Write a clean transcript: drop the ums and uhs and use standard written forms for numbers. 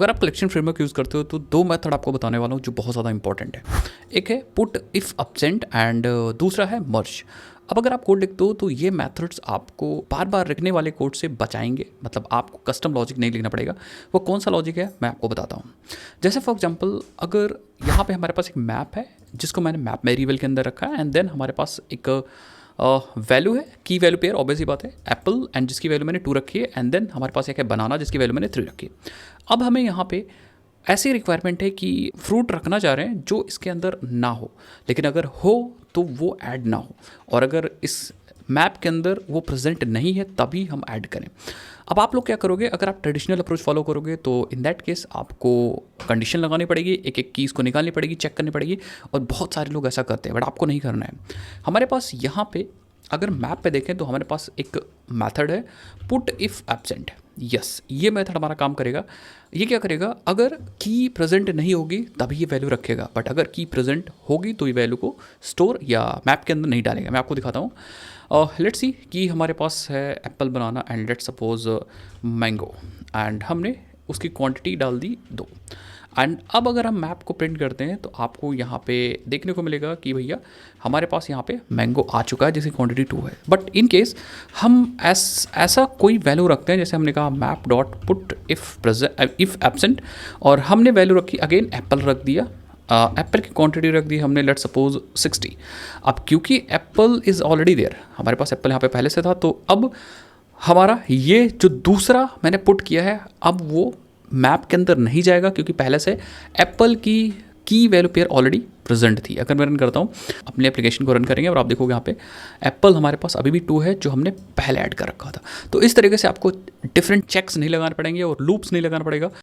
अगर आप collection framework use करते हो तो दो मेथड आपको बताने वाला हूँ जो बहुत ज़्यादा इंपॉर्टेंट है। एक है पुट इफ़ एब्सेंट एंड दूसरा है मर्ज। अब अगर आप कोड लिखते हो तो ये मेथड्स आपको बार बार लिखने वाले कोड से बचाएंगे, मतलब आपको कस्टम लॉजिक नहीं लिखना पड़ेगा। वो कौन सा लॉजिक है मैं आपको बताता हूँ। जैसे फॉर एग्जांपल अगर यहाँ पे हमारे पास एक मैप है जिसको मैंने मैप वेरिएबल के अंदर रखा है एंड देन हमारे पास एक वैल्यू है, की वैल्यू पेयर ऑब्वियस ही बात है, एप्पल एंड जिसकी वैल्यू मैंने 2 रखी है एंड देन हमारे पास एक है बनाना जिसकी वैल्यू मैंने 3 रखी है। अब हमें यहाँ पे ऐसी रिक्वायरमेंट है कि फ्रूट रखना चाह रहे हैं जो इसके अंदर ना हो, लेकिन अगर हो तो वो ऐड ना हो, और अगर इस मैप के अंदर वो प्रेजेंट नहीं है तभी हम ऐड करें। अब आप लोग क्या करोगे, अगर आप ट्रेडिशनल अप्रोच फॉलो करोगे तो इन दैट केस आपको कंडीशन लगानी पड़ेगी, एक एक कीज़ को निकालनी पड़ेगी, चेक करनी पड़ेगी, और बहुत सारे लोग ऐसा करते हैं बट आपको नहीं करना है। हमारे पास यहाँ पे अगर मैप पे देखें तो हमारे पास एक मेथड है पुट इफ़ एब्सेंट। यस, ये मेथड हमारा काम करेगा। ये क्या करेगा, अगर की प्रेजेंट नहीं होगी तभी ये वैल्यू रखेगा, बट अगर की प्रेजेंट होगी तो ये वैल्यू को स्टोर या मैप के अंदर नहीं डालेगा। मैं आपको दिखाता हूँ। लेट्स सी कि हमारे पास है apple banana and let's suppose mango, and हमने उसकी क्वांटिटी डाल दी 2। एंड अब अगर हम मैप को प्रिंट करते हैं तो आपको यहाँ पे देखने को मिलेगा कि भैया हमारे पास यहाँ पे मैंगो आ चुका है जिसकी क्वांटिटी 2 है। बट इन केस हम ऐसा कोई वैल्यू रखते हैं, जैसे हमने कहा map dot put if absent, और हमने वैल्यू रखी अगेन एप्पल रख दिया, एप्पल की क्वांटिटी रख दी हमने लेट्स सपोज 60। अब क्योंकि एप्पल इज़ ऑलरेडी देयर, हमारे पास एप्पल यहाँ पे पहले से था, तो अब हमारा ये जो दूसरा मैंने पुट किया है अब वो मैप के अंदर नहीं जाएगा क्योंकि पहले से एप्पल की वैल्यू पेयर ऑलरेडी प्रेजेंट थी। अगर मैं रन करता हूँ, अपने एप्लीकेशन को रन करेंगे और आप देखोगे यहाँ पे एप्पल हमारे पास अभी भी 2 है जो हमने पहले ऐड कर रखा था। तो इस तरीके से आपको डिफरेंट चेक्स नहीं लगाने पड़ेंगे और लूप्स नहीं लगाना पड़ेगा।